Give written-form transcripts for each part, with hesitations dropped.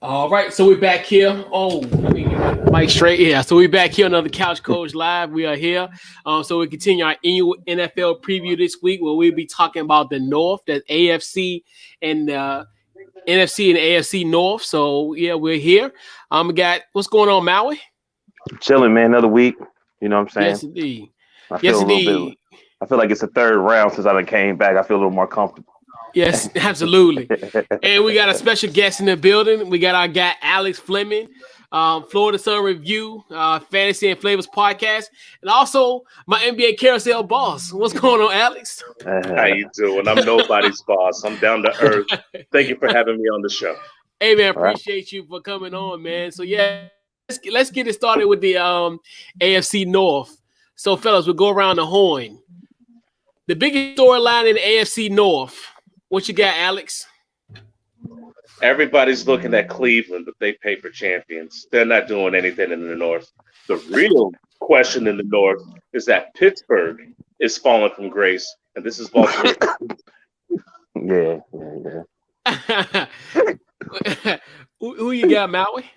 All right, so we're back here. Oh, let me get my mic straight. Yeah, so we're back here on another Couch Coach Live. We are here. So we continue our annual NFL preview this week, where we'll be talking about the North, the AFC and NFC and AFC North. So yeah, we're here. We got what's going on, Maui? Chilling, man. Another week. You know what I'm saying? Yes, indeed. I feel Yes, a little indeed. bit. I feel like it's the third round since I done came back. I feel a little more comfortable. Yes, absolutely. And we got a special guest in the building. We got our guy Alex Fleming, Florida Sun Review, Fantasy and Flavors podcast, and also my NBA carousel boss. What's going on, Alex? How you doing? I'm nobody's boss. I'm down to earth. Thank you for having me on the show. Hey man, All right. appreciate you for coming on, man. So yeah, let's get it started with the AFC North. So fellas, we'll go around the horn. The biggest storyline in the AFC North. What you got, Alex? Everybody's looking at Cleveland, but they paper champions. They're not doing anything in the North. The real question in the North is that Pittsburgh is falling from grace, and this is Baltimore. Yeah. Who you got, Maui?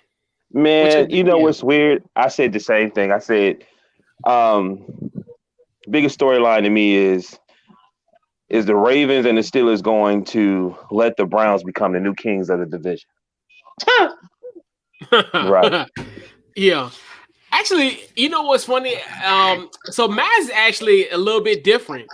Man, you know what's weird? I said the same thing. I said, biggest storyline to me is the Ravens and the Steelers going to let the Browns become the new kings of the division. Right. Yeah. Actually, you know what's funny? So Matt's actually a little bit different.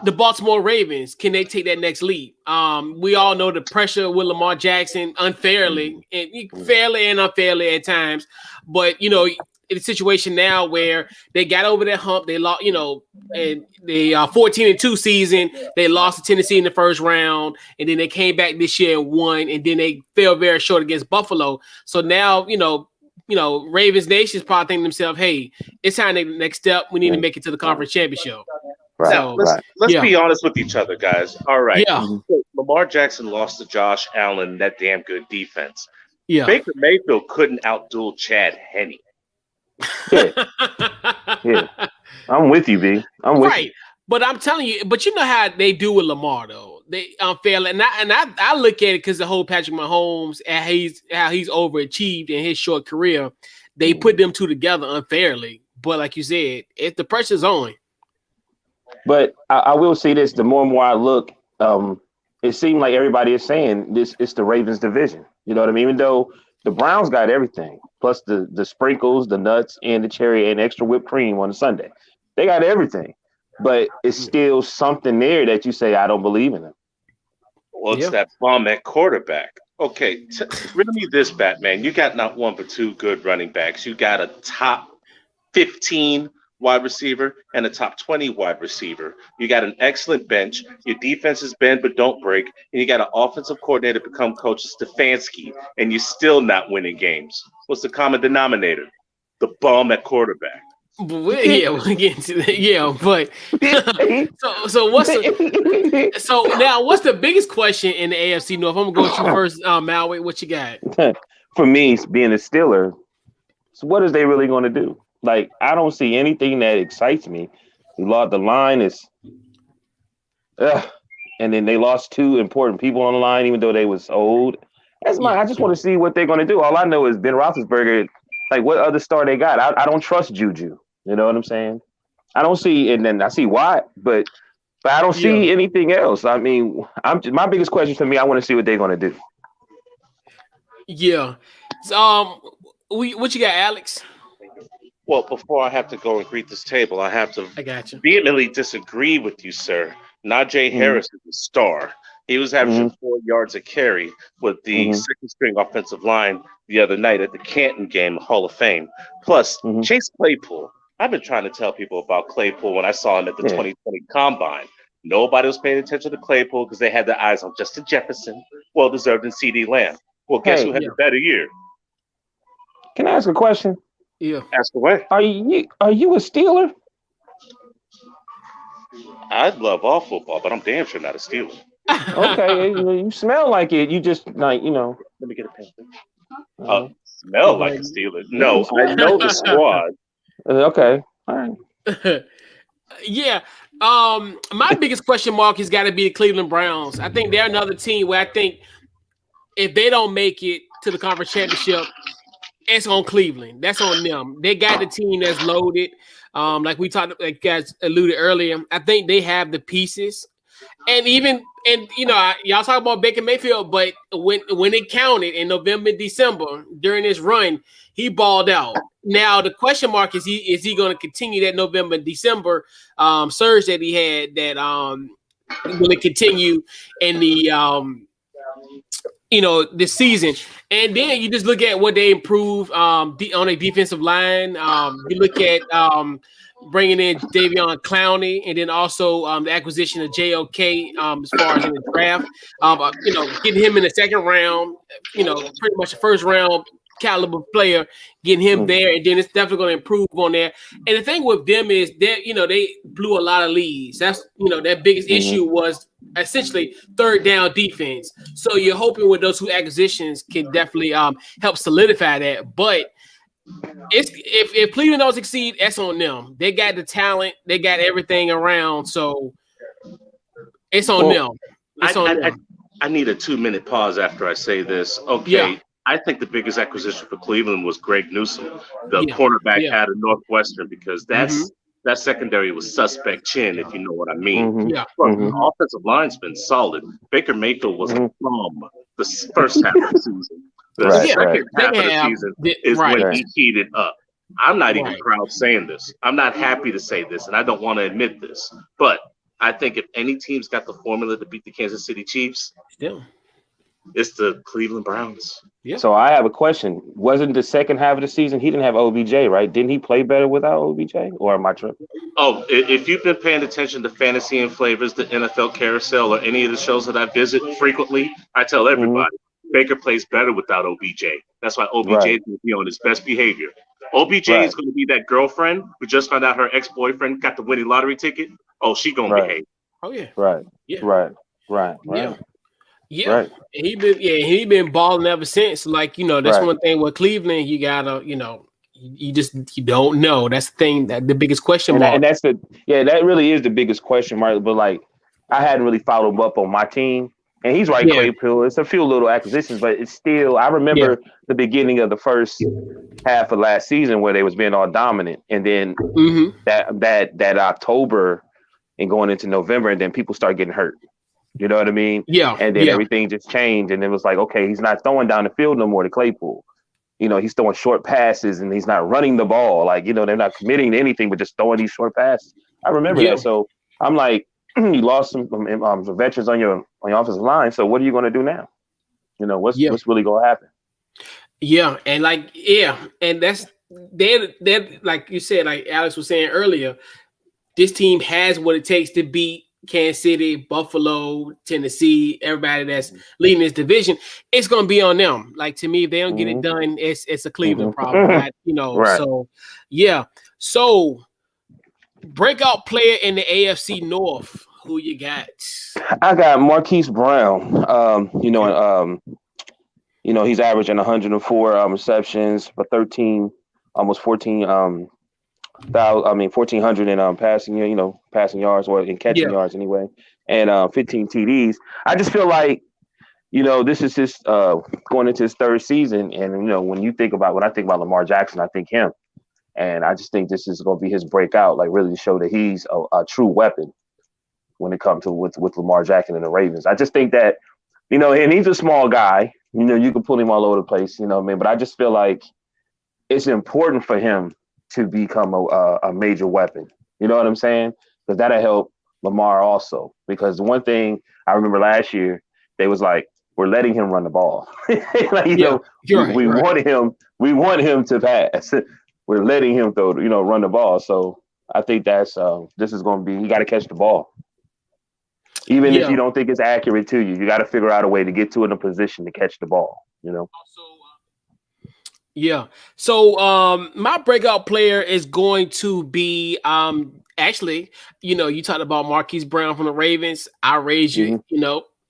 The Baltimore Ravens, can they take that next leap? We all know the pressure with Lamar Jackson fairly and unfairly at times. But, you know, in a situation now where they got over that hump, they lost, you know, and they 14-2 season, they lost to Tennessee in the first round, and then they came back this year and won, and then they fell very short against Buffalo. So now, you know, Ravens Nation's probably thinking to themselves, hey, it's time to take the next step. We need to make it to the conference championship. Right. Now, let's be honest with each other, guys. All right. Yeah. So Lamar Jackson lost to Josh Allen, that damn good defense. Yeah. Baker Mayfield couldn't outduel Chad Henne. Yeah. I'm with you, B. I'm with you. But I'm telling you, but you know how they do with Lamar though. They unfairly, and I look at it because the whole Patrick Mahomes and how he's overachieved in his short career. They put them two together unfairly. But like you said, if the pressure's on. But I will say this: the more and more I look, it seemed like everybody is saying this. It's the Ravens division. You know what I mean? Even though the Browns got everything, plus the sprinkles, the nuts, and the cherry and extra whipped cream on a Sunday. They got everything. But it's still something there that you say, I don't believe in them. Well, it's that bomb at quarterback. Okay, riddle me this, Batman. You got not one but two good running backs. You got a top 15 wide receiver and a top 20 wide receiver. You got an excellent bench. Your defense is bend but don't break. And you got an offensive coordinator become Coach Stefanski, and you're still not winning games. What's the common denominator? The bum at quarterback. We'll get into that. Yeah, but so now what's the biggest question in the AFC North? I'm gonna go with you first, Maui. What you got? For me, being a Steeler, so what is they really going to do? Like, I don't see anything that excites me. The line is, and then they lost two important people on the line, even though they was old. I just want to see what they're going to do. All I know is Ben Roethlisberger. Like, what other star they got? I don't trust Juju. You know what I'm saying? I don't see, and then I see why, but I don't see anything else. I mean, my biggest question to me, I want to see what they're going to do. Yeah. So, what you got, Alex? Well, before I have to go and greet this table, I have to vehemently disagree with you, sir. Najee Harris is a star. He was averaging 4 yards a carry with the second string offensive line the other night at the Canton game, Hall of Fame. Plus, Chase Claypool. I've been trying to tell people about Claypool when I saw him at the 2020 Combine. Nobody was paying attention to Claypool because they had their eyes on Justin Jefferson, well-deserved, and CD Lamb. Well, guess who had a better year? Can I ask a question? Yeah. Ask away. Are you a Steeler? I love all football, but I'm damn sure not a Steeler. Okay, you smell like it. You just like, let me get a pen. Smell like a Steeler? No, I know the squad. Okay, all right. Yeah. My biggest question mark has got to be the Cleveland Browns. I think they're another team where I think if they don't make it, to the conference championship, it's on Cleveland. That's on them. They got the team that's loaded. Like we talked, like guys alluded earlier. I think they have the pieces, and y'all talk about Baker Mayfield, but when it counted in November, December during this run, he balled out. Now the question mark is he going to continue that November, December surge that he had? That will it continue in the this season? And then you just look at what they improved on a defensive line. You look at bringing in Davion Clowney, and then also the acquisition of JOK as far as in the draft. Getting him in the second round, pretty much a first round caliber player, getting him there, and then it's definitely going to improve on there. And the thing with them is that they blew a lot of leads. That's their biggest issue was essentially third down defense. So you're hoping with those two acquisitions can definitely help solidify that. But if Cleveland don't succeed, that's on them. They got the talent, they got everything around, so it's on them. It's on them. I need a 2-minute pause after I say this. Okay. Yeah. I think the biggest acquisition for Cleveland was Greg Newsome, the cornerback out of Northwestern, because that secondary was suspect chin, if you know what I mean. The offensive line's been solid. Baker Mayfield was from the first half of the season. The second half of the season is when he heated up. I'm not even proud saying this. I'm not happy to say this, and I don't want to admit this. But I think if any team's got the formula to beat the Kansas City Chiefs, it's the Cleveland Browns. Yeah. So I have a question. Wasn't the second half of the season, he didn't have OBJ, right? Didn't he play better without OBJ? Or am I tripping? Oh, if you've been paying attention to Fantasy and Flavors, the NFL Carousel, or any of the shows that I visit frequently, I tell everybody, Baker plays better without OBJ. That's why OBJ is going to be on his best behavior. OBJ is going to be that girlfriend who just found out her ex-boyfriend got the winning lottery ticket. Oh, she going to behave. Oh, yeah. Right. Yeah. Yeah, he been balling ever since. Like, that's one thing with Cleveland. You gotta, you don't know. That's the thing, that the biggest question mark. And that's that really is the biggest question mark. But like, I hadn't really followed up on my team, and he's right. Claypool. It's a few little acquisitions, but it's still. I remember the beginning of the first half of last season where they was being all dominant, and then that October and going into November, and then people start getting hurt. You know what I mean? Yeah. And then everything just changed, and it was like, okay, he's not throwing down the field no more to Claypool. He's throwing short passes, and he's not running the ball. Like, they're not committing to anything but just throwing these short passes. I remember that. So I'm like, you lost some veterans on your offensive line. So what are you going to do now? What's really going to happen? Yeah, and and that's they're like you said, like Alex was saying earlier, this team has what it takes to beat Kansas City, Buffalo, Tennessee, everybody that's leading this division. It's going to be on them. Like, to me, if they don't get it done, it's a Cleveland problem. So So breakout player in the AFC North, who you got? I got Marquise Brown. He's averaging 104 receptions for almost 1,400 in passing yards or in catching yards anyway, and 15 TDs. I just feel like, this is his going into his third season, and when I think about Lamar Jackson, I think him, and I just think this is going to be his breakout, like really to show that he's a true weapon when it comes to with Lamar Jackson and the Ravens. I just think that and he's a small guy, you can pull him all over the place, but I just feel like it's important for him to become a major weapon. You know what I'm saying? Because that'll help Lamar also. Because the one thing I remember last year, they was like, we're letting him run the ball. We want him to pass. We're letting him run the ball. So I think that's this is going to be, you got to catch the ball. Even if you don't think it's accurate to you, you got to figure out a way to get to it in a position to catch the ball, So my breakout player is going to be actually, you talked about Marquise Brown from the Ravens. I raised you,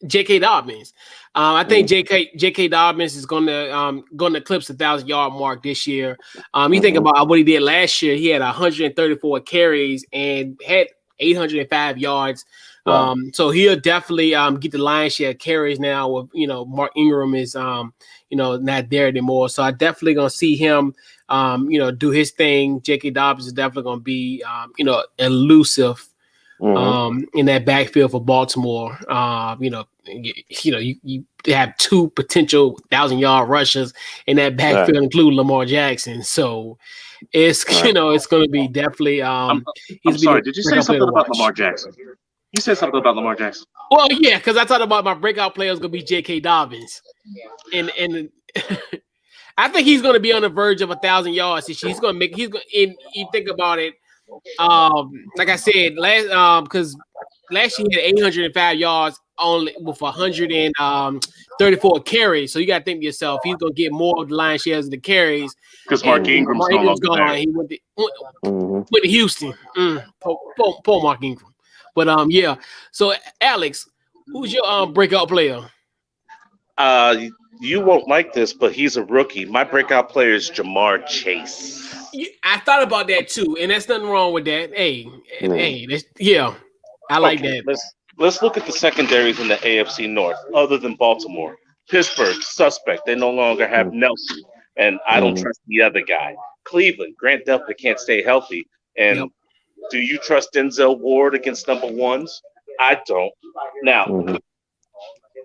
J.K. Dobbins. I think J.K. Dobbins is going to eclipse the 1,000-yard mark this year. You think about what he did last year. He had 134 carries and had 805 yards. Wow. So he'll definitely get the lion's share of carries now with, Mark Ingram is, not there anymore. So I definitely going to see him, do his thing. J.K. Dobbins is definitely going to be, elusive in that backfield for Baltimore. You have two potential 1,000-yard rushers in that backfield, including Lamar Jackson. So it's it's going to be definitely. I'm sorry. Did you say something about Lamar Jackson? You said something about Lamar Jackson. Well, yeah, because I talked about my breakout player is going to be J.K. Dobbins, and I think he's going to be on the verge of 1,000 yards. He's going to make. He's going. And you think about it. Like I said, because last year he had 805 yards only with 134 carries. So you got to think to yourself, he's going to get more of the line shares of the carries. Because Mark Ingram's gone. He went to Houston. Poor Mark Ingram. But yeah. So Alex, who's your breakout player? You won't like this, but he's a rookie. My breakout player is Jamar Chase. I thought about that too, and there's nothing wrong with that. Hey, I like that. Let's look at the secondaries in the AFC North, other than Baltimore. Pittsburgh, suspect. They no longer have Nelson, and I don't trust the other guy. Cleveland, Grant Delpit can't stay healthy. And do you trust Denzel Ward against number ones? I don't. Now,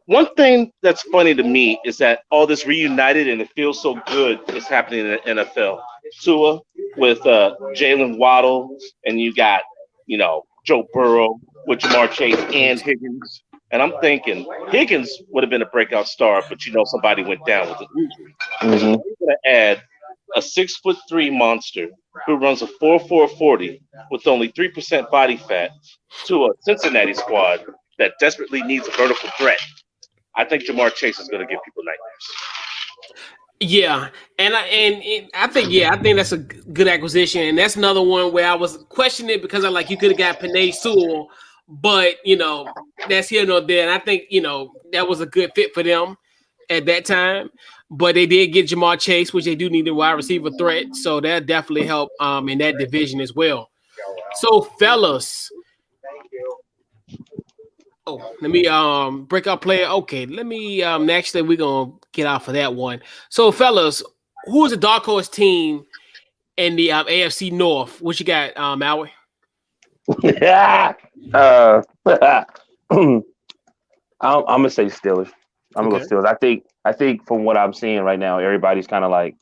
one thing that's funny to me is that all this reunited and it feels so good is happening in the NFL. Tua with Jalen Waddle, and you got, Joe Burrow with Jamar Chase and Higgins. And I'm thinking Higgins would have been a breakout star, but somebody went down with an injury. So you're going to add a 6'3" monster who runs a 4.4 40 with only 3% body fat to a Cincinnati squad that desperately needs a vertical threat. I think Jamar Chase is going to give people nightmares. Yeah, and I think that's a good acquisition, and that's another one where I was questioning it because you could have got Penei Sewell, but that's here nor there, and I think that was a good fit for them at that time. But they did get Jamar Chase, which they do need a wide receiver threat, so that definitely help in that division as well. So, fellas. Oh, let me breakout player. Okay, let me actually we're gonna get out for that one. So, fellas, who is the dark horse team in the AFC North? What you got, Maui? I'm gonna say Steelers. I'm gonna go Steelers. I think from what I'm seeing right now, everybody's kind of like,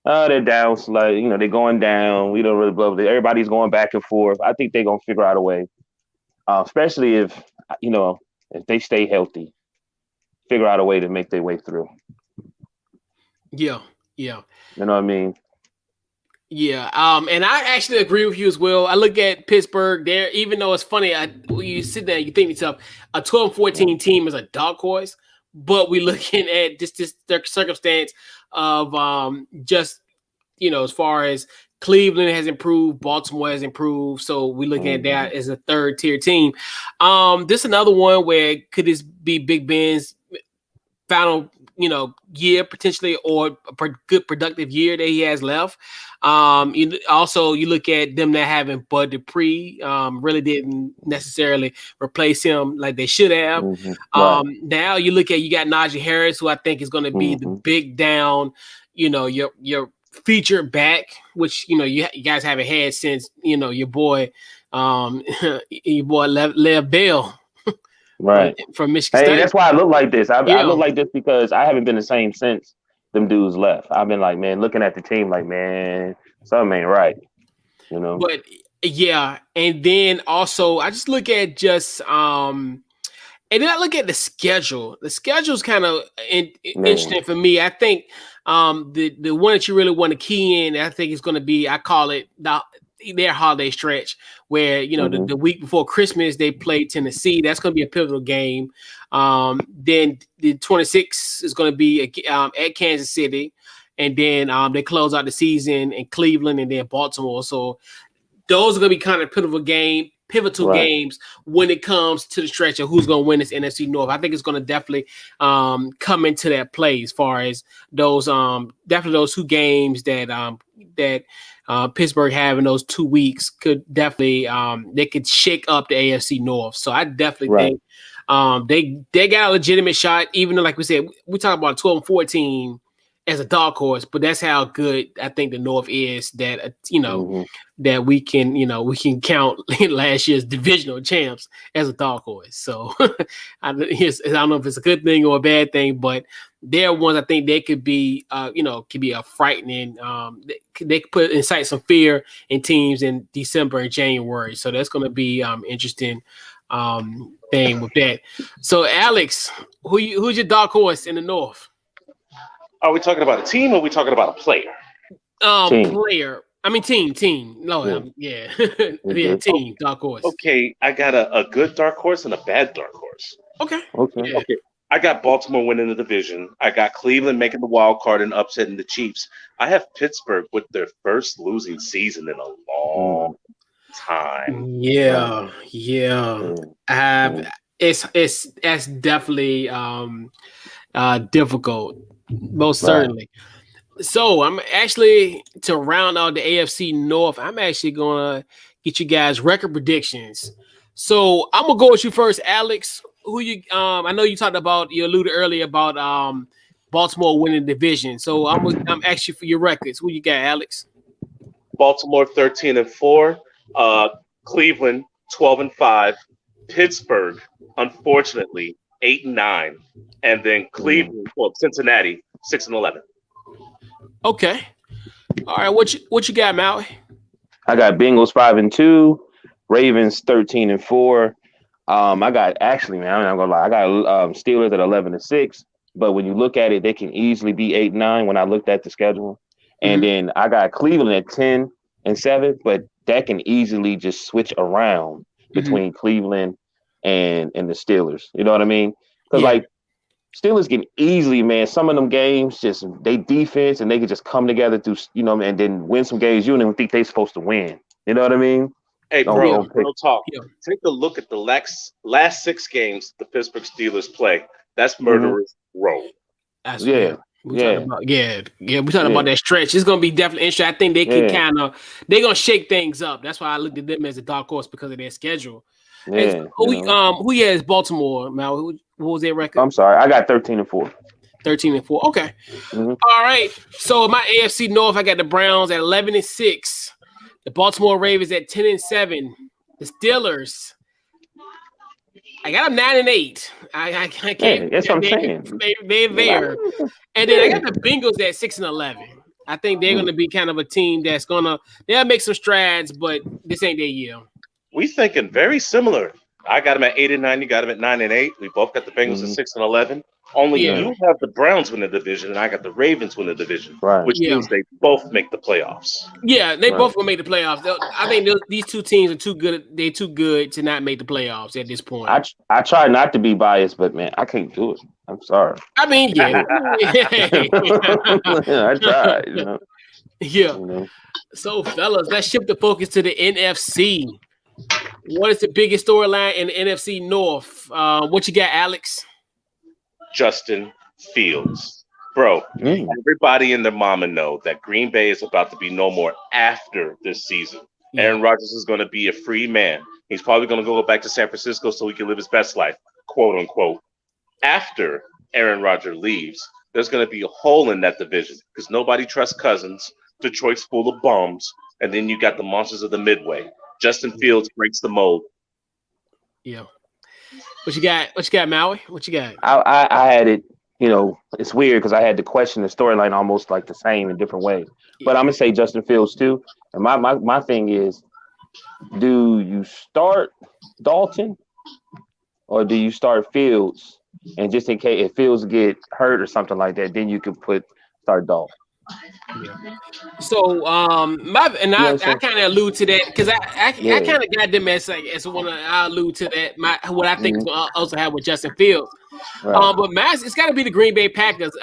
they're down, they're going down. We don't really blow. Everybody's going back and forth. I think they're gonna figure out a way, especially if they stay healthy, figure out a way to make their way through. Yeah. You know what I mean? Yeah. And I actually agree with you as well. I look at Pittsburgh there, even though it's funny, you sit there, you think to yourself, a 12-14 team is a dark horse, but we're looking at this circumstance of just, as far as Cleveland has improved, Baltimore has improved, so we're looking at that as a third-tier team. This is another one where could this be Big Ben's final, year potentially, or a good productive year that he has left. You look at them not having Bud Dupree, really didn't necessarily replace him like they should have. Now you got Najee Harris, who I think is going to be the big down, your featured back, which you guys haven't had since your boy Lev Bell. Right. From Michigan State. That's why I look like this. I look like this because I haven't been the same since them dudes left. I've been like, man, looking at the team like, man, something ain't right. But yeah, and then also I just look at and then I look at the schedule. The schedule's kind of interesting for me. I think the one that you really want to key in, I think is going to be, I call it their holiday stretch, where the week before Christmas they play Tennessee. That's going to be a pivotal game. Then the 26th is going to be at Kansas City, and then they close out the season in Cleveland and then Baltimore. So those are going to be kind of pivotal game. pivotal games when it comes to the stretch of who's going to win this NFC North. I think it's going to definitely come into that play as far as those definitely those 2 games that Pittsburgh have in those 2 weeks could definitely they could shake up the AFC North. So I definitely think they got a legitimate shot, even though, like we said, we talk about 12-14 as a dark horse, but that's how good I think the North is, that that we can count last year's divisional champs as a dark horse. So I don't know if it's a good thing or a bad thing, but they're ones I think they could be could be a frightening they could incite some fear in teams in December and January. So that's going to be interesting thing with that. So Alex, who's your dark horse in the North? Are we talking about a team or are we talking about a player? Player. I mean team. No, yeah. Yeah, team, dark horse. Okay, I got a good dark horse and a bad dark horse. Okay. Yeah. Okay. I got Baltimore winning the division. I got Cleveland making the wild card and upsetting the Chiefs. I have Pittsburgh with their first losing season in a long time. Yeah. It's definitely difficult, most certainly. So I'm actually, to round out the AFC North, I'm actually gonna get you guys record predictions. So I'm gonna go with you first, Alex. Who you? I know you alluded earlier about Baltimore winning the division. So I'm asking for your records. Who you got, Alex? Baltimore 13-4, Cleveland 12-5, Pittsburgh unfortunately 8-9, and then Cincinnati 6-11. Okay. All right. What you got, Maui? I got Bengals 5-2, Ravens 13-4. I got I'm not gonna lie. I got Steelers at 11-6. But when you look at it, they can easily be 8-9 when I looked at the schedule. And then I got Cleveland at 10-7, but that can easily just switch around between Cleveland and the Steelers. You know what I mean? Because Steelers can easily, man, some of them games, just they defense and they can just come together through, and then win some games you don't even think they're supposed to win. You know what I mean? Hey, real talk. Yeah. Take a look at the last 6 games the Pittsburgh Steelers play. That's murderous row. We're talking about that stretch. It's gonna be definitely interesting. I think they can they're gonna shake things up. That's why I looked at them as a dark horse because of their schedule. Who has Baltimore, Mal? What was their record? I'm sorry, I got 13-4. 13-4. Okay. All right. So my AFC North, I got the Browns at 11-6. The Baltimore Ravens at 10-7. The Steelers, I got them 9-8. I can't. That's what I'm saying. They're there. And then I got the Bengals at 6-11. I think they're going to be kind of a team that's they'll make some strides, but this ain't their year. We thinking very similar. I got them at 8-9. You got them at 9-8. We both got the Bengals at 6-11. Only you have the Browns win the division, and I got the Ravens win the division, which means they both make the playoffs. Yeah, they both will make the playoffs. I think these two teams are too good. They're too good to not make the playoffs at this point. I try not to be biased, but man, I can't do it. I'm sorry. I mean, I tried. Yeah. So, fellas, let's shift the focus to the NFC. What is the biggest storyline in the NFC North? What you got, Alex? Justin Fields. Bro, everybody and their mama know that Green Bay is about to be no more after this season. Aaron Rodgers is going to be a free man. He's probably going to go back to San Francisco so he can live his best life, quote unquote. After Aaron Rodgers leaves, there's going to be a hole in that division because nobody trusts Cousins. Detroit's full of bums. And then you got the monsters of the Midway. Justin Fields breaks the mold. Yeah. What you got, Maui? What you got? I had it, it's weird because I had to question the storyline almost like the same in different ways. But I'm going to say Justin Fields too. And my thing is, do you start Dalton or do you start Fields? And just in case if Fields get hurt or something like that, then you could start Dalton. Yeah. So I kind of allude to that because I kind of got them as one I allude to that what I think is going to also have with Justin Fields. Right. But it's got to be the Green Bay Packers.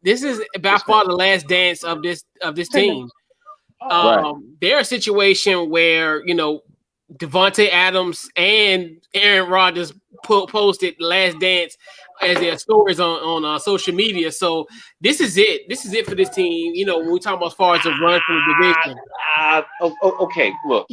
This is by far the last dance of this team. They're a situation where Devontae Adams and Aaron Rodgers posted Last Dance as their stories on social media. So this is it. This is it for this team. You know, when we talk about as far as a run from the division. Okay, look.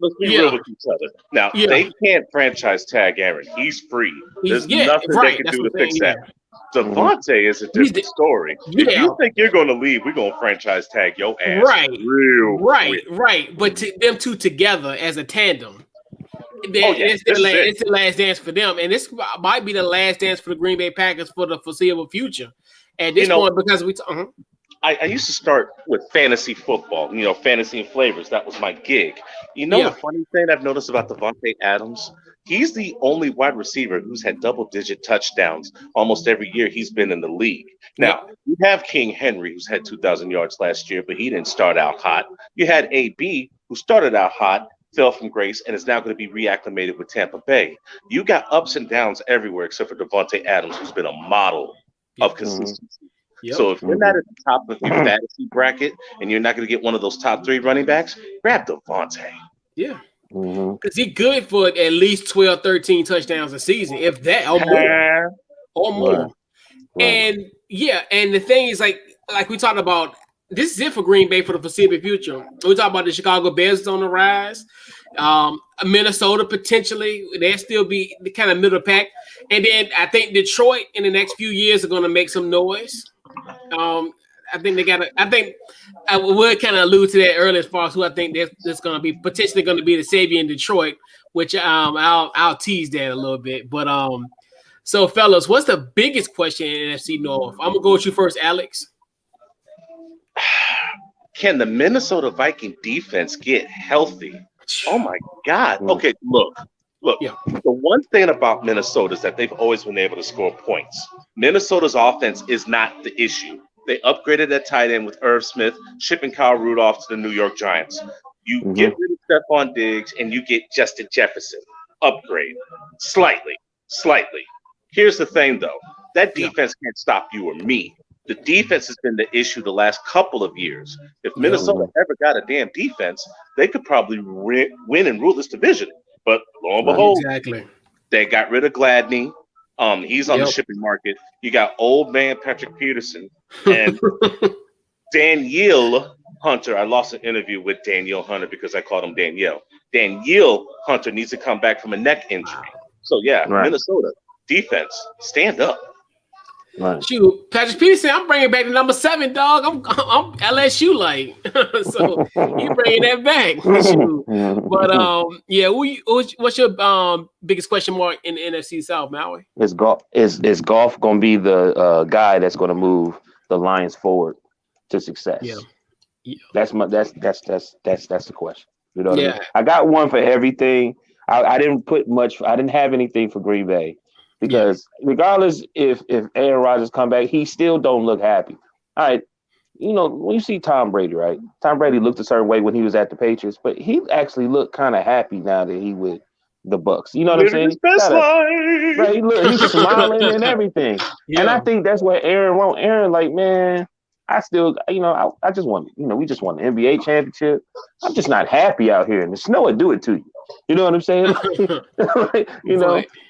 Let's be real with each other. Now, they can't franchise tag Aaron. He's free. There's nothing they can do to fix that. Devontae is a different story. If you think you're going to leave, we're going to franchise tag your ass. Right. But them two together as a tandem, it's the last dance for them. And this might be the last dance for the Green Bay Packers for the foreseeable future. At this point, because I used to start with fantasy football, fantasy and flavors. That was my gig. The funny thing I've noticed about Devontae Adams, he's the only wide receiver who's had double-digit touchdowns almost every year he's been in the league. Now, you have King Henry, who's had 2,000 yards last year, but he didn't start out hot. You had AB, who started out hot, fell from grace, and is now going to be reacclimated with Tampa Bay. You got ups and downs everywhere except for Devontae Adams, who's been a model of consistency. So if you're not at the top of your fantasy bracket and you're not going to get one of those top 3 running backs, grab Devontae. Yeah. Because he's good for at least 12, 13 touchdowns a season, if that or more. And and the thing is, like we talked about, this is it for Green Bay for the foreseeable future. We talk about the Chicago Bears on the rise. Minnesota potentially, they'll still be the kind of middle pack. And then I think Detroit in the next few years are going to make some noise. I think they got. I think I would kind of allude to that earlier as far as who I think that's going to be potentially going to be the savior in Detroit, which I'll tease that a little bit. But so fellas, what's the biggest question in NFC North? I'm gonna go with you first, Alex. Can the Minnesota Viking defense get healthy? Oh my God! Okay, look. The one thing about Minnesota is that they've always been able to score points. Minnesota's offense is not the issue. They upgraded that tight end with Irv Smith, shipping Kyle Rudolph to the New York Giants. You get rid of Stephon Diggs and you get Justin Jefferson. Upgrade. Slightly. Here's the thing, though. That defense can't stop you or me. The defense has been the issue the last couple of years. If Minnesota ever got a damn defense, they could probably win and rule this division. But lo and behold, they got rid of Gladney. He's on the shipping market. You got old man Patrick Peterson and Danielle Hunter. I lost an interview with Danielle Hunter because I called him Danielle. Danielle Hunter needs to come back from a neck injury. So Minnesota defense, stand up. Shoot, Patrick Peterson, I'm bringing back the number 7, dog. I'm LSU like, so you bringing that back. Shoot. But what's your biggest question mark in the NFC South, Maui? Is Goff going to be the guy that's going to move the Lions forward to success? That's the question. You know what I mean? I got one for everything. I didn't put much. I didn't have anything for Green Bay. Because regardless if Aaron Rodgers come back, he still don't look happy. All right, when you see Tom Brady, right? Tom Brady looked a certain way when he was at the Patriots, but he actually looked kind of happy now that he with the Bucks. You know what I'm saying? He's smiling and everything. And I think that's what Aaron wants. Aaron, like, man, I still, I just want, we just won the NBA championship. I'm just not happy out here, and the snow would do it to you. You know what I'm saying?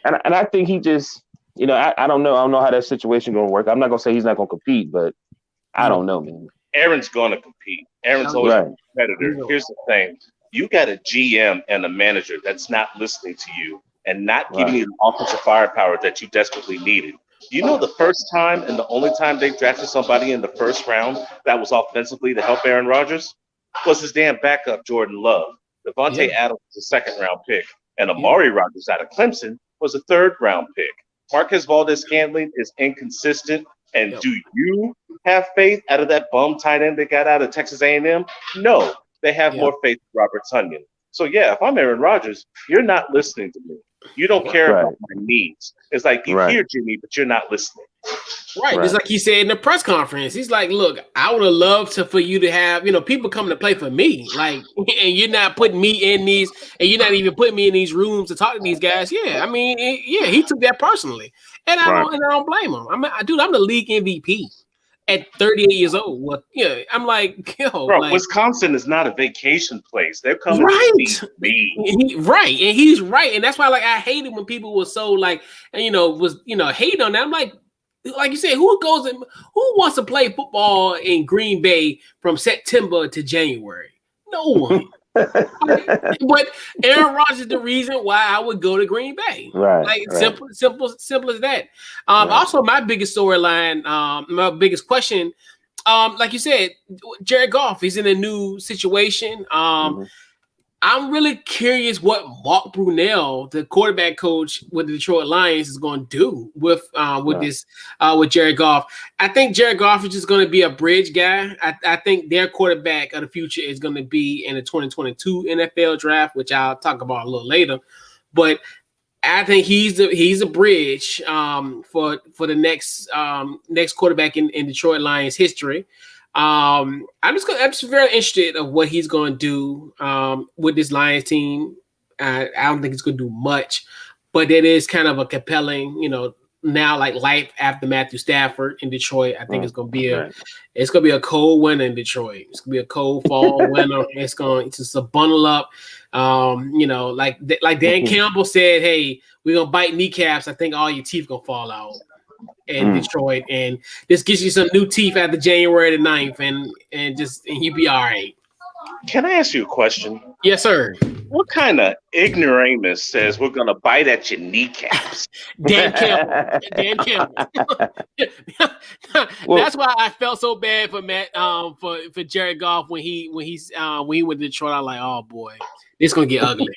And I think he just, I don't know. I don't know how that situation going to work. I'm not going to say he's not going to compete, but I don't know, man. Aaron's going to compete. Aaron's always a competitor. Here's the thing. You got a GM and a manager that's not listening to you and not giving you the offensive firepower that you desperately needed. The first time and the only time they drafted somebody in the first round that was offensively to help Aaron Rodgers was his damn backup, Jordan Love. Devontae Adams was a second-round pick, and Amari Rodgers out of Clemson was a third-round pick. Marquez Valdes-Scantling is inconsistent, and do you have faith out of that bum tight end they got out of Texas A&M? No, they have more faith in Robert Tonyan. So, if I'm Aaron Rodgers, you're not listening to me. You don't care about my needs. It's like you hear Jimmy, but you're not listening. Right. It's like he said in the press conference. He's like, look, I would have loved for you to have, people coming to play for me. Like, and you're not putting me in these, and you're not even putting me in these rooms to talk to these guys. Yeah. I mean, he took that personally. And I don't blame him. I'm the league MVP. at 38 years old. Well, yeah, I'm like, bro, like, Wisconsin is not a vacation place. They're coming to see me. Right, and he's right, and that's why like I hated when people were so like, and hate on that. I'm like you said, who wants to play football in Green Bay from September to January? No one. But Aaron Rodgers is the reason why I would go to Green Bay. Right. Like simple as that. Also, my biggest storyline, my biggest question, like you said, Jared Goff is in a new situation. I'm really curious what Mark Brunell, the quarterback coach with the Detroit Lions, is going to do with Jared Goff. I think Jared Goff is just going to be a bridge guy. I think their quarterback of the future is going to be in the 2022 NFL draft, which I'll talk about a little later. But I think he's a bridge for the next quarterback in Detroit Lions history. I'm just very interested of what he's going to do with this Lions team. I don't think he's going to do much, but it is kind of a compelling, now like life after Matthew Stafford in Detroit. I think it's going to be a cold winter in Detroit. It's going to be a cold fall winter. It's just a bundle up. Like Dan Campbell said, hey, we're going to bite kneecaps. I think all your teeth going to fall out in Detroit, and this gives you some new teeth after January the 9th, and you'll be all right. Can I ask you a question? Yes, sir. What kind of ignoramus says we're gonna bite at your kneecaps? Dan Campbell. That's why I felt so bad for Matt, for Jared Goff when he went to Detroit. I'm like, oh boy, it's gonna get ugly.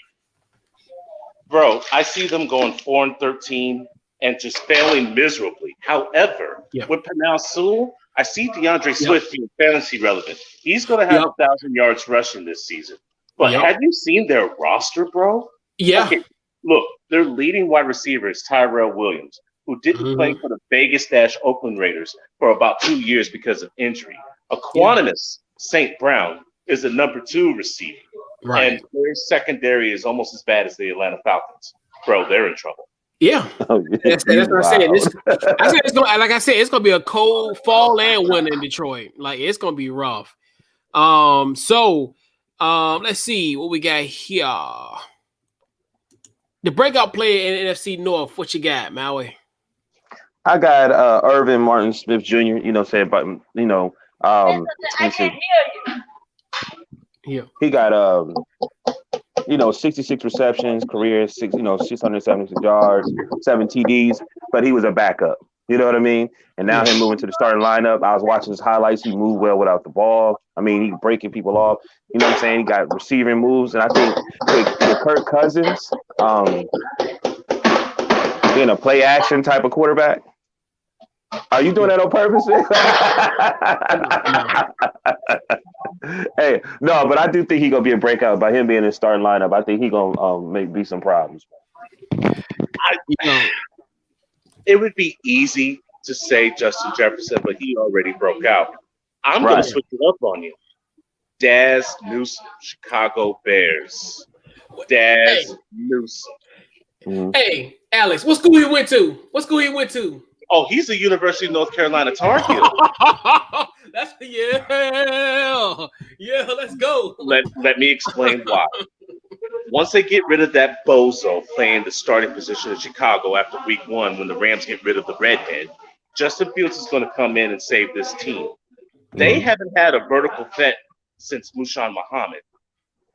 Bro, I see them going 4-13. And just failing miserably. However, with Penal Sewell, I see DeAndre Swift being fantasy relevant. He's going to have 1,000 yards rushing this season. But have you seen their roster, bro? Yeah. Okay, look, their leading wide receiver is Tyrell Williams, who didn't play for the Vegas-Oakland Raiders for about 2 years because of injury. Equanimous St. Brown is the number 2 receiver. Right. And their secondary is almost as bad as the Atlanta Falcons. Bro, they're in trouble. Yeah, that's what I said. It's gonna be a cold fall and winter in Detroit. Like it's gonna be rough. So let's see what we got here. The breakout player in NFC North. What you got, Maui? I got Irvin Martin Smith Jr. I can't hear you. Yeah, he got 66 receptions, career 676 yards, 7 TDs, but he was a backup. You know what I mean? And now him moving to the starting lineup. I was watching his highlights. He moved well without the ball. I mean, he breaking people off. You know what I'm saying? He got receiving moves, and I think with Kirk Cousins being a play action type of quarterback. Are you doing that on purpose? Hey, no, but I do think he's gonna be a breakout by him being in the starting lineup. I think he's gonna be some problems. It would be easy to say Justin Jefferson, but he already broke out. I'm gonna switch it up on you. Daz Newsome, Chicago Bears. Daz Newsome. Hey, Alex, what school he went to? Oh, he's a University of North Carolina Tar Heel. Let's go. Let me explain why. Once they get rid of that bozo playing the starting position in Chicago after week 1, when the Rams get rid of the redhead, Justin Fields is going to come in and save this team. They haven't had a vertical threat since Mushan Muhammad.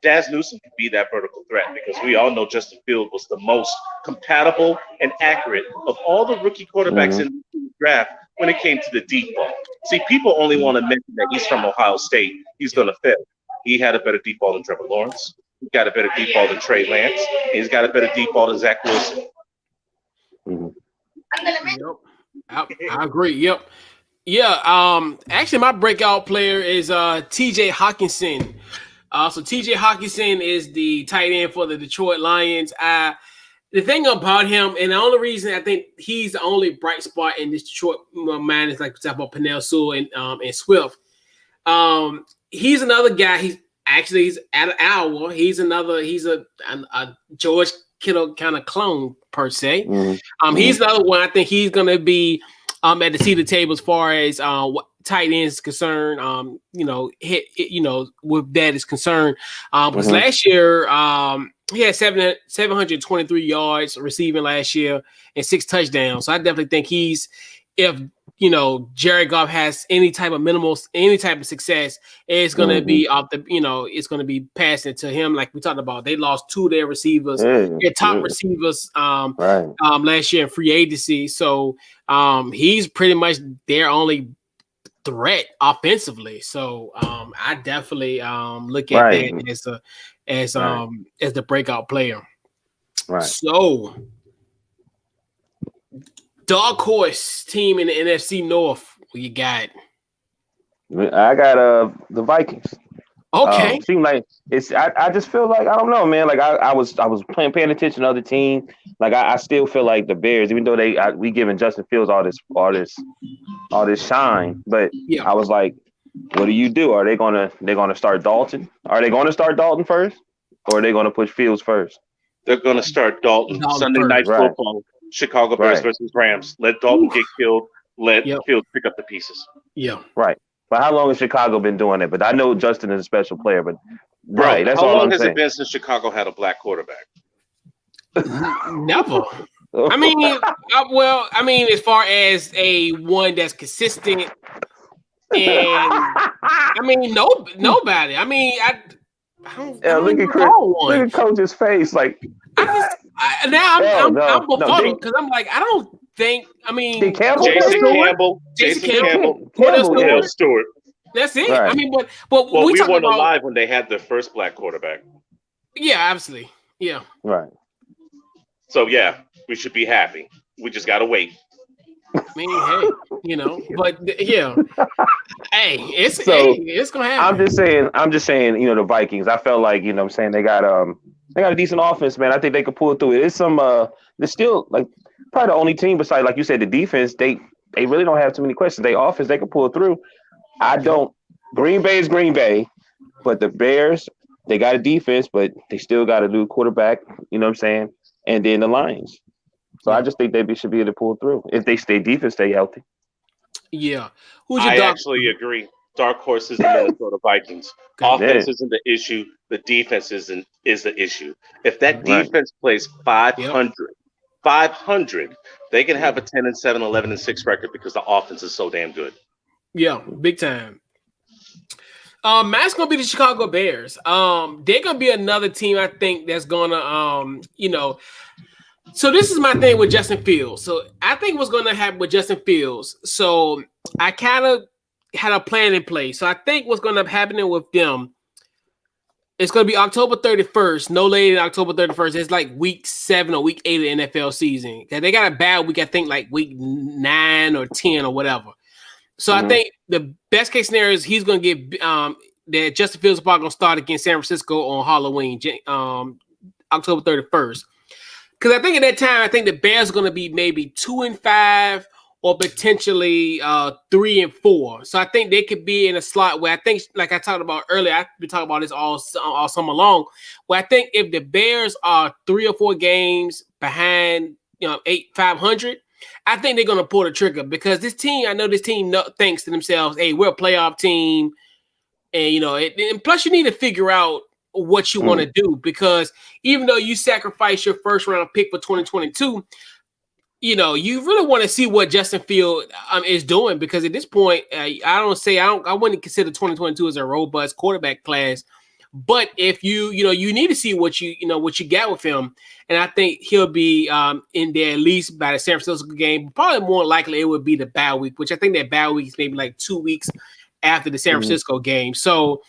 Daz Newsome could be that vertical threat because we all know Justin Fields was the most compatible and accurate of all the rookie quarterbacks in the draft when it came to the deep ball. See, people only want to mention that he's from Ohio State. He's going to fail. He had a better deep ball than Trevor Lawrence. He got a better deep ball than Trey Lance. He's got a better deep ball than Zach Wilson. Yep. I agree. Yep. Yeah. Actually, my breakout player is T.J. Hawkinson. So T.J. Hawkinson is the tight end for the Detroit Lions. The thing about him, and the only reason I think he's the only bright spot in this Detroit mind is like we talk about Penal Sewell and Swift. He's another guy. He's at Iowa. He's a George Kittle kind of clone per se. He's another one. I think he's gonna be at the seat of the table as far as tight ends is concerned, with that is concerned. Because last year, he had 723 yards receiving last year and 6 touchdowns. So I definitely think if Jared Goff has any type of success, it's going to be it's going to be passing to him. Like we talked about, they lost 2 of their receivers, their top receivers, last year in free agency. So he's pretty much their only threat offensively. So I definitely look at that as the breakout player. Right. So dark horse team in the NFC North. What you got? I got the Vikings. Okay. Seem like it's. I just feel like I don't know, man. Like I was paying attention to other team. Like I still feel like the Bears, even though we giving Justin Fields all this shine, but I was like, what do you do? Are they gonna start Dalton? Are they gonna start Dalton first, or are they gonna push Fields first? They're gonna start Dalton Sunday night football. Chicago Bears versus Rams. Let Dalton get killed. Let Fields pick up the pieces. Yeah. Right. But how long has Chicago been doing it? But I know Justin is a special player. But that's how all long I'm has saying. it been since Chicago had a black quarterback? Never. I mean, as far as a one that's consistent, and I mean, nobody. I mean, I don't look at Chris. Look at Coach's face. Like I'm befuddled because I'm like, I don't think. I mean, Jason Campbell. Cordell Stewart. That's it. Right. I mean, but we weren't alive when they had their first black quarterback. Yeah, obviously. Yeah. Right. So we should be happy. We just gotta wait. I mean, hey, but hey, it's gonna happen. I'm just saying, the Vikings. I felt like, I'm saying they got a decent offense, man. I think they could pull through it. It's they're still like probably the only team besides, like you said, the defense. They really don't have too many questions. They offense, they can pull through. Green Bay is Green Bay, but the Bears, they got a defense, but they still got to do quarterback. You know what I'm saying? And then the Lions. So I just think they should be able to pull through if they stay healthy. Yeah. I actually agree. Dark horse is the Minnesota Vikings. Offense isn't the issue. The defense is the issue. If that defense plays 500, they can have a 10-7, 11-6 record because the offense is so damn good. Yeah, big time. Matt's gonna be the Chicago Bears. They're gonna be another team I think that's gonna So this is my thing with Justin Fields. So I think what's gonna happen with Justin Fields. So I kind of had a plan in place. So I think what's gonna be happening with them, it's gonna be October 31st, no later than October 31st. It's like week 7 or week 8 of the NFL season. They got a bad week, I think like week 9 or 10 or whatever. So I think the best case scenario is he's going to get that Justin Fields is probably going to start against San Francisco on Halloween, October 31st. Because I think at that time, I think the Bears are going to be maybe 2-5 or potentially 3-4. So I think they could be in a slot where I think, like I talked about earlier, I've been talking about this all summer long, where I think if the Bears are 3 or 4 games behind, 500. I think they're going to pull the trigger because this team thinks to themselves, hey, we're a playoff team. And, and plus you need to figure out what you want to do because even though you sacrifice your first round pick for 2022, you really want to see what Justin Fields is doing because at this point, I wouldn't consider 2022 as a robust quarterback class. But if you need to see what you got with him, and I think he'll be in there at least by the San Francisco game. Probably more likely it would be the bye week, which I think that bye week is maybe like 2 weeks after the San Francisco game. So,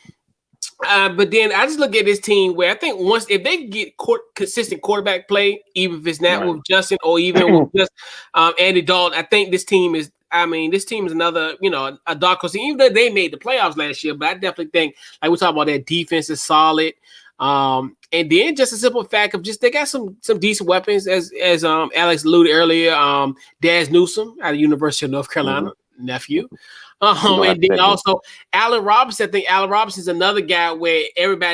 but then I just look at this team where I think if they get consistent quarterback play, even if it's not with Justin or even with just Andy Dalton, I think this team is. This team is another, a dark horse. Even though they made the playoffs last year, but I definitely think, like we talk about, that defense is solid. And then just a simple fact of just they got some decent weapons, as Alex alluded earlier. Daz Newsome out of the University of North Carolina, nephew. And then also Allen Robinson. I think Allen Robinson is another guy where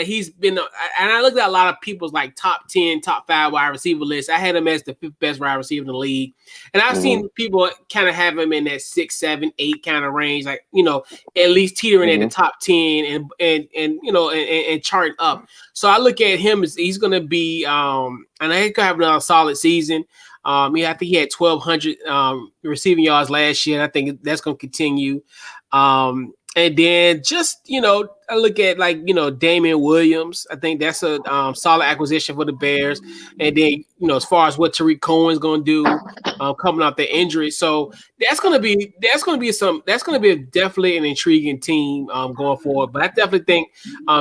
he's been, and I looked at a lot of people's like top 10, top 5 wide receiver lists. I had him as the 5th best wide receiver in the league. And I've seen people kind of have him in that 6, 7, 8 kind of range, like, at least teetering at the top 10 and chart up. So I look at him as he's going to be, and I think he'll have another solid season. I think he had 1,200 receiving yards last year. And I think that's going to continue. And then just, I look at Damian Williams. I think that's a solid acquisition for the Bears. And then, as far as what Tariq Cohen's going to do coming off the injury. So that's going to be definitely an intriguing team going forward. But I definitely think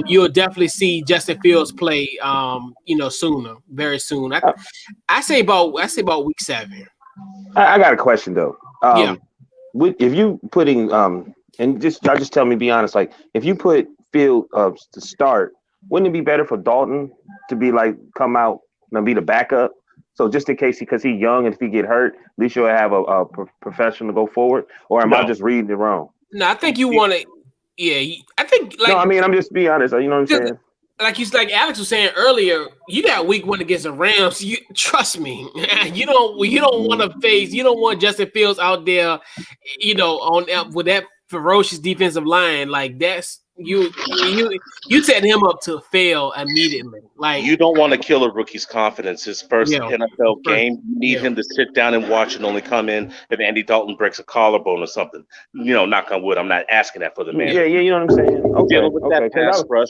you'll definitely see Justin Fields play, sooner, very soon. I say about week 7. I got a question though. If you putting and just tell me, be honest. Like, if you put Field to start, wouldn't it be better for Dalton to be come out and be the backup? So just in case, because he's young, and if he get hurt, at least you'll have a professional to go forward. Or am I just reading it wrong? No, I think you want to. Yeah, I think. No, I mean, I'm just being honest. You know what I'm saying? Like Alex was saying earlier, you got week 1 against the Rams. You trust me. You don't want Justin Fields out there, with that ferocious defensive line. Like, that's you setting him up to fail immediately. Like, you don't want to kill a rookie's confidence. His first NFL game, you need him to sit down and watch and only come in if Andy Dalton breaks a collarbone or something. Knock on wood. I'm not asking that for the man. Yeah, you know what I'm saying. Okay, dealing with that pass rush.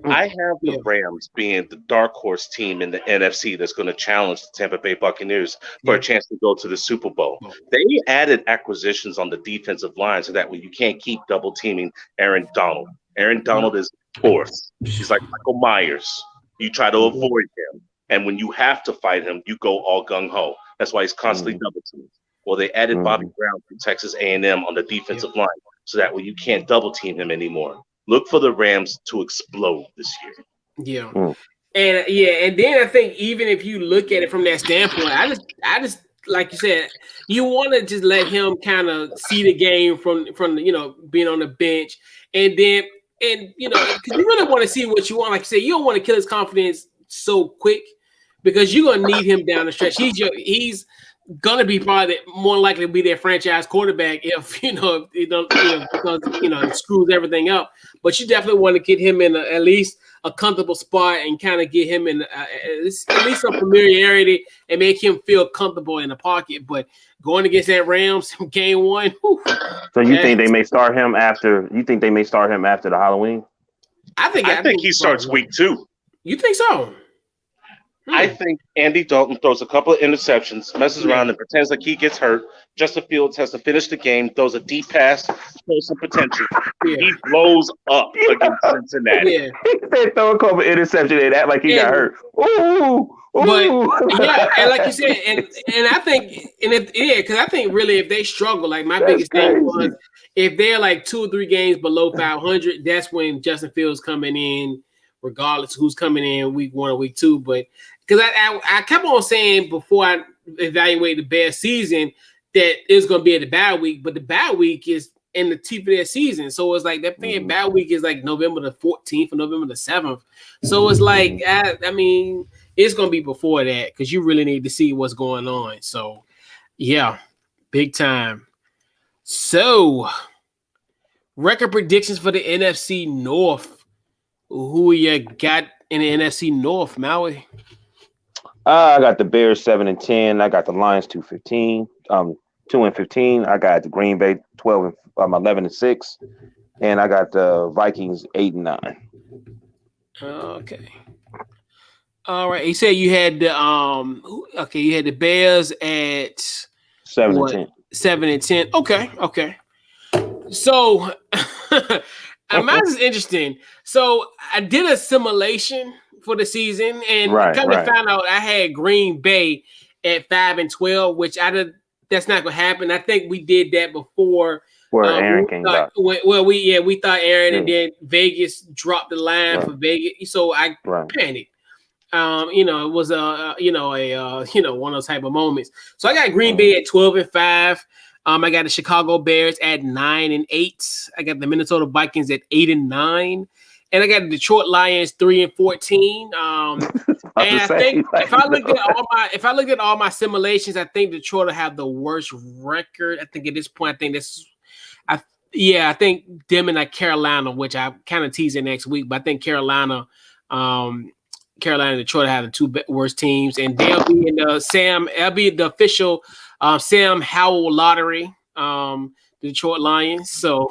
I have the Rams being the dark horse team in the NFC that's going to challenge the Tampa Bay Buccaneers for a chance to go to the Super Bowl. They added acquisitions on the defensive line so that way you can't keep double teaming Aaron Donald. Aaron Donald is force. He's like Michael Myers. You try to avoid him. And when you have to fight him, you go all gung-ho. That's why he's constantly double teamed. Well, they added Bobby Brown from Texas A&M on the defensive line so that way you can't double team him anymore. Look for the Rams to explode this year. Yeah. And then I think even if you look at it from that standpoint, I just like you said, you want to just let him kind of see the game from being on the bench. And then because you really want to see what you want. Like you said, you don't want to kill his confidence so quick because you're gonna need him down the stretch. He's gonna be probably more likely to be their franchise quarterback if it screws everything up. But you definitely want to get him in at least a comfortable spot and kind of get him in at least some familiarity and make him feel comfortable in the pocket. But going against that Rams game 1, so you think they may start him after? You think they may start him after the Halloween? I think he starts week 2. You think so? I think Andy Dalton throws a couple of interceptions, messes around and pretends like he gets hurt. Justin Fields has to finish the game, throws a deep pass, shows some potential. He blows up against Cincinnati. He said throw a couple of interceptions and act like he got hurt. Ooh. But and like you said, and I think, because I think really if they struggle, like my biggest thing was if they're like 2 or 3 games below 500, that's when Justin Fields coming in, regardless of who's coming in week 1 or week 2. But because I kept on saying before I evaluate the Bears season that it's going to be at the bye week, but the bye week is in the teeth of their season. So it's like that thing bye week is like November the 14th or November the 7th. So it's like, I mean, it's going to be before that because you really need to see what's going on. So, yeah, big time. So, record predictions for the NFC North. Who you got in the NFC North, Maui? I got the Bears 7-10. I got the Lions 2-15. 2-15. I got the Green Bay 11-6, and I got the Vikings 8-9. Okay. All right. You said you had the you had the Bears at 7-10. 7-10. Okay. So mine is interesting. So I did a simulation for the season and kind of found out I had Green Bay at 5-12, which that's not gonna happen. I think we did that before. Where Aaron came back. We thought Aaron, and then Vegas dropped the line for Vegas, so I panicked. It was one of those type of moments. So I got Green Bay at 12-5. I got the Chicago Bears at 9-8. I got the Minnesota Vikings at 8-9. And I got the Detroit Lions 3-14. And I think if I looked at all my simulations, I think Detroit will have the worst record. I think at this point, I think them and Carolina, which I kind of tease it next week, but I think Carolina and Detroit have the two worst teams, and they'll be in the official Sam Howell lottery, the Detroit Lions. So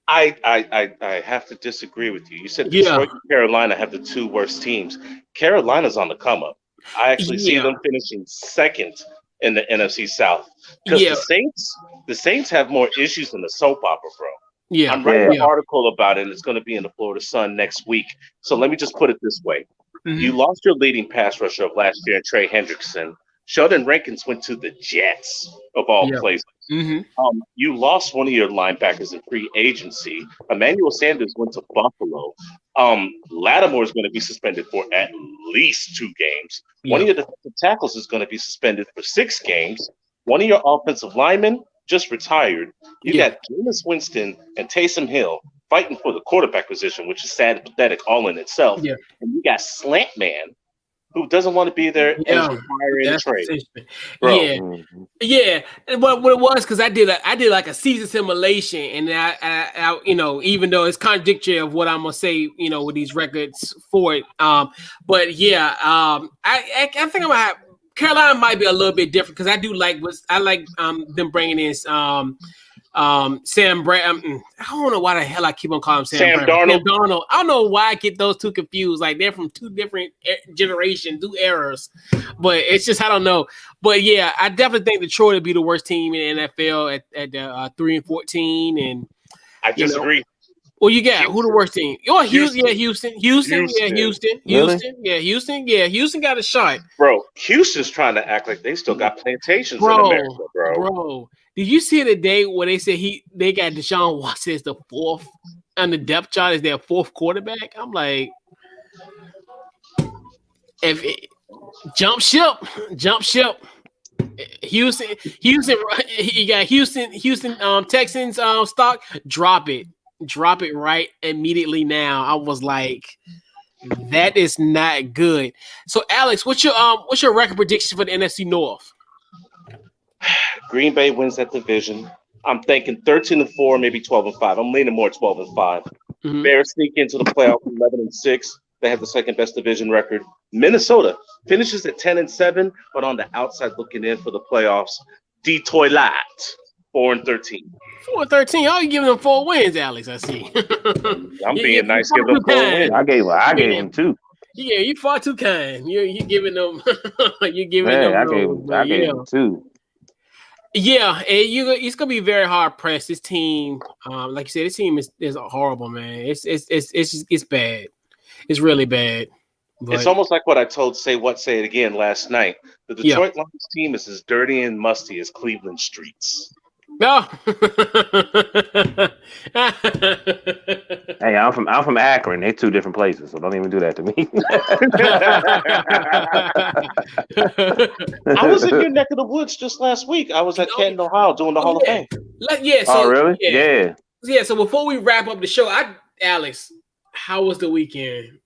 I have to disagree with you. You said Detroit and Carolina have the two worst teams. Carolina's on the come up. I actually see them finishing second in the NFC South because the Saints have more issues than the soap opera, bro. Yeah, I'm writing an article about it, and it's going to be in the Florida Sun next week. So let me just put it this way. Mm-hmm. You lost your leading pass rusher of last year, Trey Hendrickson. Sheldon Rankins went to the Jets, of all places. Mm-hmm. You lost one of your linebackers in free agency. Emmanuel Sanders went to Buffalo. Lattimore is going to be suspended for at least 2 games. One of your defensive tackles is going to be suspended for 6 games. One of your offensive linemen just retired. You got Jameis Winston and Taysom Hill fighting for the quarterback position, which is sad and pathetic all in itself. Yeah. And you got Slant Man, who doesn't want to be there and is retiring the trade. Bro. Yeah. And what it was, because I did like a season simulation, and I even though it's contradictory of what I'm gonna say, with these records for it. I think I'm gonna have Carolina might be a little bit different because I like them bringing in Sam Brad. I don't know why the hell I keep on calling him Sam Darnold. I don't know why I get those two confused. Like they're from 2 different generations, 2 eras. But it's just I don't know. But yeah, I definitely think Detroit would be the worst team in the NFL at 3-14. And I disagree. Well, you got who the worst team? Houston. Houston got a shot. Bro, Houston's trying to act like they still got plantations in America, bro. Did you see the day where they said they got Deshaun Watson as the 4th on the depth chart as their 4th quarterback? I'm like, jump ship. Houston, you got Houston Texans stock, drop it right immediately now. I was like, that is not good. So Alex, what's your record prediction for the NFC North? Green Bay wins that division. I'm thinking 13-4, maybe 12-5. I'm leaning more 12-5. Mm-hmm. Bears sneak into the playoff 11-6. They have the second best division record. Minnesota finishes at 10-7, but on the outside looking in for the playoffs. Detroit 4-13. 4-13. Oh, you giving them 4 wins, Alex? I see. I'm being nice. Give them 4 wins. I gave him 2. Yeah, you far too kind. You giving them. You giving them. I gave him 2. Yeah, and it's gonna be very hard pressed. This team, like you said, this team is horrible, man. It's bad. It's really bad. But it's almost like what I told Say It Again last night. The Detroit Lions team is as dirty and musty as Cleveland streets. No. Hey, I'm from Akron. They're 2 different places, so don't even do that to me. I was in your neck of the woods just last week. I was at Canton, Ohio, doing the Hall of Fame. So, really? Yeah. So before we wrap up the show, Alex, how was the weekend?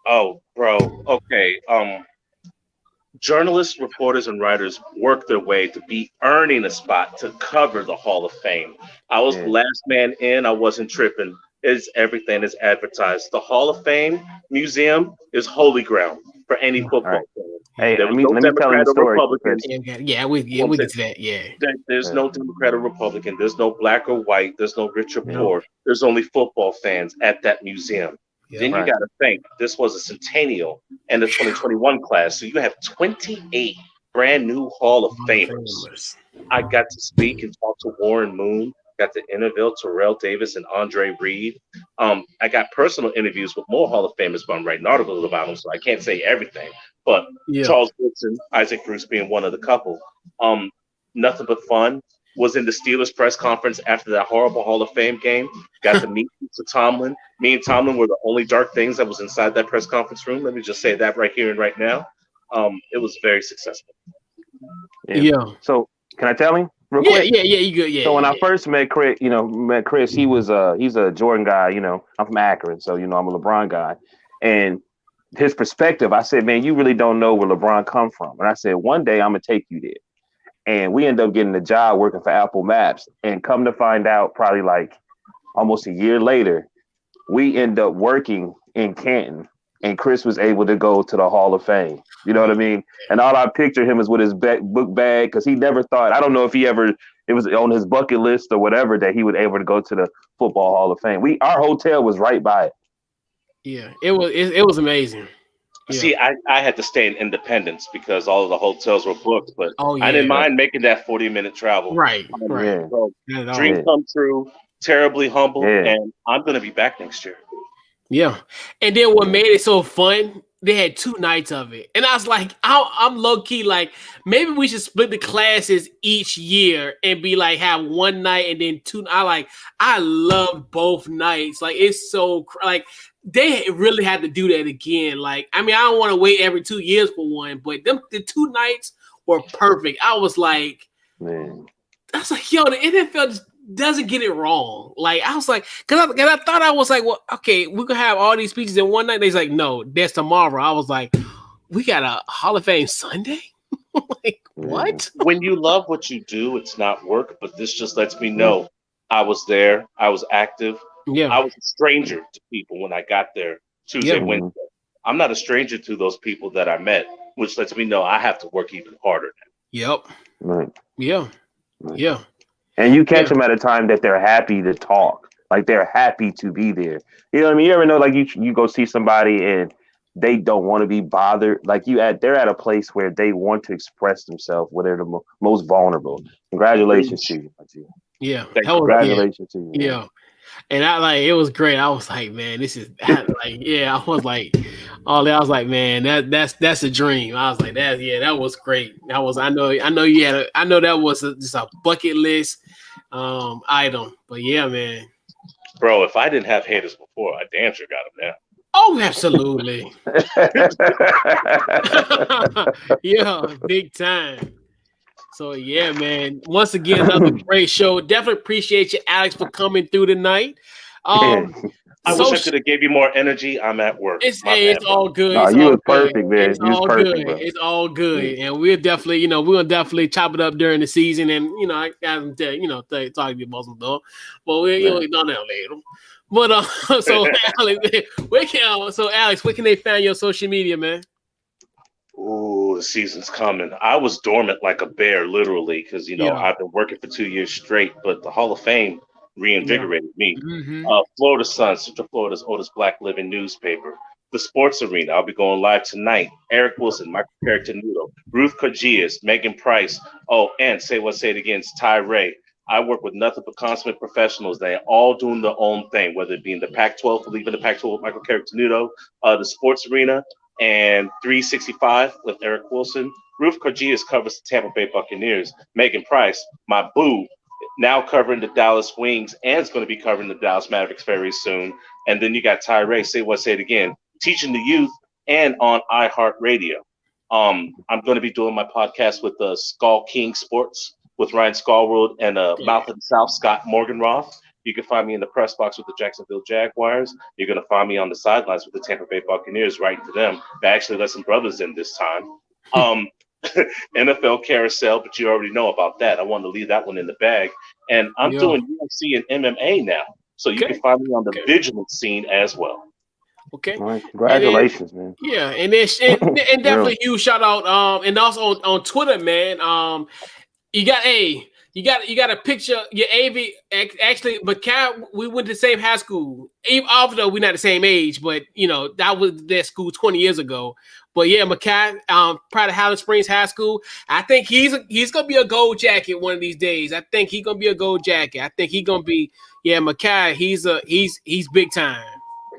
Oh, bro. Okay. Journalists, reporters, and writers work their way to be earning a spot to cover the Hall of Fame. I was the last man in. I wasn't tripping. Everything is advertised. The Hall of Fame Museum is holy ground for any football fan. Hey, let me tell you a story. We get to that. Yeah. There's no Democrat or Republican. There's no black or white. There's no rich or poor. There's only football fans at that museum. Yeah, then you got to think this was a centennial and the 2021 class. So you have 28 brand new Hall of Famers. I got to speak and talk to Warren Moon, got to interview Terrell Davis and Andre Reed. I got personal interviews with more Hall of Famers, but I'm writing articles about them, so I can't say everything. But Charles Woodson, Isaac Bruce being one of the couple. Nothing but fun. Was in the Steelers press conference after that horrible Hall of Fame game. Got to meet Tomlin. Me and Tomlin were the only dark things that was inside that press conference room. Let me just say that right here and right now. It was very successful. Yeah. So can I tell him real quick? Yeah, you good. Yeah. So when I first met Chris, he's a Jordan guy. I'm from Akron, so I'm a LeBron guy, and his perspective, I said, man, you really don't know where LeBron come from. And I said, one day I'm gonna take you there. And we end up getting a job working for Apple Maps. And come to find out, probably like almost a year later, we end up working in Canton. And Chris was able to go to the Hall of Fame. You know what I mean? And all I picture him is with his book bag, because he never thought, I don't know if it was on his bucket list or whatever, that he was able to go to the Football Hall of Fame. Our hotel was right by it. Yeah, it was amazing. Yeah. See, I had to stay in Independence because all of the hotels were booked, but I didn't mind making that 40-minute travel. Right. So, dream come true, terribly humble, and I'm going to be back next year. Yeah. And then what made it so fun, they had 2 nights of it. And I was like, I'm low-key like, maybe we should split the classes each year and be like, have one night and then 2. I love both nights. Like, it's so, like, they really had to do that again. Like, I mean, I don't want to wait every 2 years for one, but the 2 nights were perfect. I was like, man. I was like, yo, the NFL just doesn't get it wrong. Like, I was like, because I thought I was like, well, okay, we could have all these speeches in one night. They's like, no, that's tomorrow. I was like, we got a Hall of Fame Sunday? Like, what? When you love what you do, it's not work, but this just lets me know I was there. I was active. Yeah. I was a stranger to people when I got there Tuesday, Wednesday. I'm not a stranger to those people that I met, which lets me know I have to work even harder now. Yep. Right. Yeah. Right. Yeah. And you catch them at a time that they're happy to talk. Like, they're happy to be there. You know what I mean? You ever know, like, you go see somebody and they don't want to be bothered. Like, they're at a place where they want to express themselves where they're the most vulnerable. Congratulations to you. Yeah. Congratulations to you. Yeah. And it was great. I was like, man, this is like, I was like, all that. I was like, man, that's a dream. I was like, that was great. That was, I know that was just a bucket list item. But yeah, man. Bro, if I didn't have haters before, I damn sure got them now. Oh, absolutely. Yeah, big time. So, yeah, man. Once again, another great show. Definitely appreciate you, Alex, for coming through tonight. I wish I could have gave you more energy. I'm at work. It's all good. No, you was perfect, man. It's all good. It's all good. And we'll definitely, we're going to definitely chop it up during the season. And, I got to tell you, talk to you about some stuff. But we'll done that later. But, so, Alex, where can they find your social media, man? Ooh, the season's coming. I was dormant like a bear, literally, because, I've been working for 2 years straight, but the Hall of Fame reinvigorated me. Mm-hmm. Florida Sun, Central Florida's oldest Black living newspaper. The Sports Arena, I'll be going live tonight. Eric Wilson, Michael Carrictanudo, Ruth Corgias, Megan Price. Oh, and say it again, it's Ty Ray. I work with nothing but consummate professionals. They're all doing their own thing, whether it be in the Pac-12, leaving the Pac-12 with Michael Carrictanudo, the Sports Arena, and 365 with Eric Wilson. Ruth Corgias covers the Tampa Bay Buccaneers. Megan Price, my boo, now covering the Dallas Wings and is going to be covering the Dallas Mavericks very soon. And then you got Ty Ray, say it again, teaching the youth and on iHeartRadio. I'm going to be doing my podcast with Skull King Sports with Ryan Skullworld and Mouth of the South, Scott Morganroth. You can find me in the press box with the Jacksonville Jaguars. You're going to find me on the sidelines with the Tampa Bay Buccaneers, writing to them. They actually let some brothers in this time. NFL Carousel, but you already know about that. I wanted to leave that one in the bag. And I'm doing UFC and MMA now. So you can find me on the vigilant scene as well. Okay. All right. Congratulations, man. Yeah, and definitely huge shout out. And also on Twitter, man. You got a picture. Your AV actually, but Cal, we went to the same high school. Even although we're not the same age, but that was their school 20 years ago. But yeah, Mackay, proud of Highland Springs High School. I think he's gonna be a gold jacket one of these days. I think he's gonna be a gold jacket. I think he's gonna be Mackay. He's big time.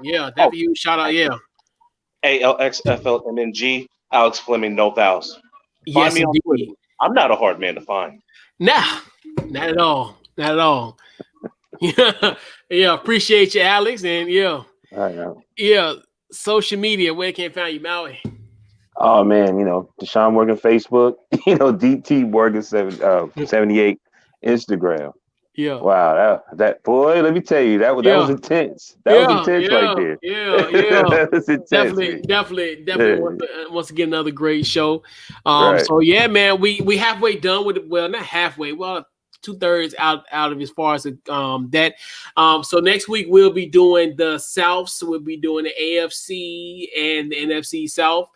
Yeah, definitely huge shout out. Yeah, ALXFLMNG, Alex Fleming, no vowels. Yes, find me on Twitter. I'm not a hard man to find. Nah, not at all. Not at all. Yeah, appreciate you, Alex. And yeah, social media, where can I find you, Maui? Oh man, Deshaun Morgan Facebook, DT Morgan 78 Instagram. Yeah. Wow, that boy, let me tell you, that was intense. That was intense right there. Yeah. That was intense, Definitely. man. Once again, another great show. Right. So yeah, man, we halfway done with it. Well, not halfway. Well, 2/3 out of as far as that. So next week we'll be doing the South. So we'll be doing the AFC and the NFC South.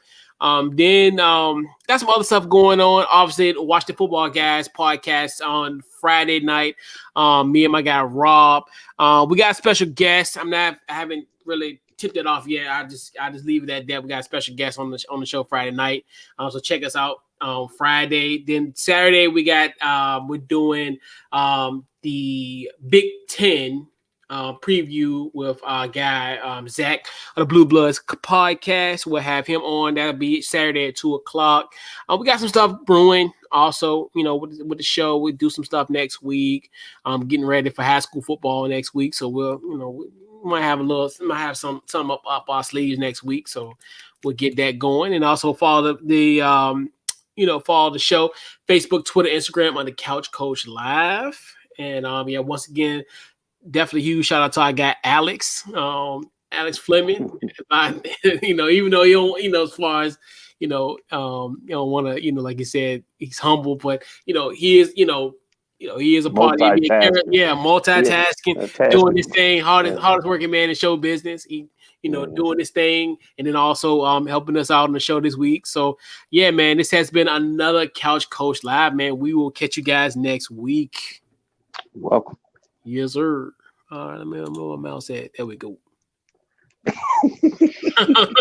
Then got some other stuff going on. Obviously, Watch the Football Guys podcast on Friday night. Me and my guy Rob. We got a special guest. I haven't really tipped it off yet. I just leave it at that. We got a special guest on the show Friday night. So check us out on Friday. Then Saturday we got we're doing the Big Ten preview with our guy Zach of the Blue Bloods podcast. We'll have him on. That'll be Saturday at 2:00. We got some stuff brewing also, with the show. We'll do some stuff next week. Getting ready for high school football next week. So we might have something up our sleeves next week. So we'll get that going. And also follow follow the show, Facebook, Twitter, Instagram on the Couch Coach Live. And once again, definitely huge shout out to our guy Alex Fleming. Even though he don't, as far as you don't want to, like you said, he's humble, but he is, he is a part of the NBA. Multitasking, doing this thing, hardest working man in show business. He, doing this thing, and then also helping us out on the show this week. So yeah, man, this has been another Couch Coach Live, man. We will catch you guys next week. Welcome. Yes, sir. All right, let me know where my mouse at. There we go.